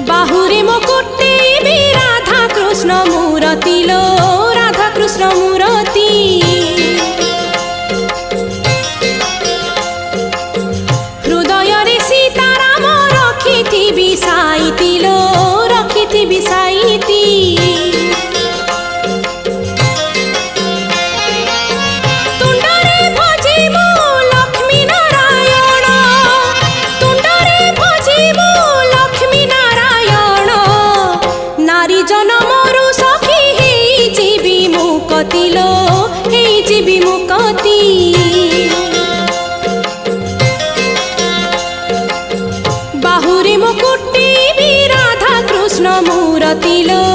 বাহুরে মুকুটে B Radha Krishna মূরতি লো রাধা কৃষ্ণ মূরতি হৃদয়রে সীতারাম রখিথিবি সাইতি লো রখিথিবি সাইতি তুণ্ডরে ভজিবু লক্ষ্মী নারায়ণ তুণ্ডরে ভজিবু লক্ষ্মী নারায়ণ নারী জনমরু সখী হেইজিবি মুকতি লো হেইজিবি মুকতি বাহুরে মুকুটে B Radha Krishna মূরতি লো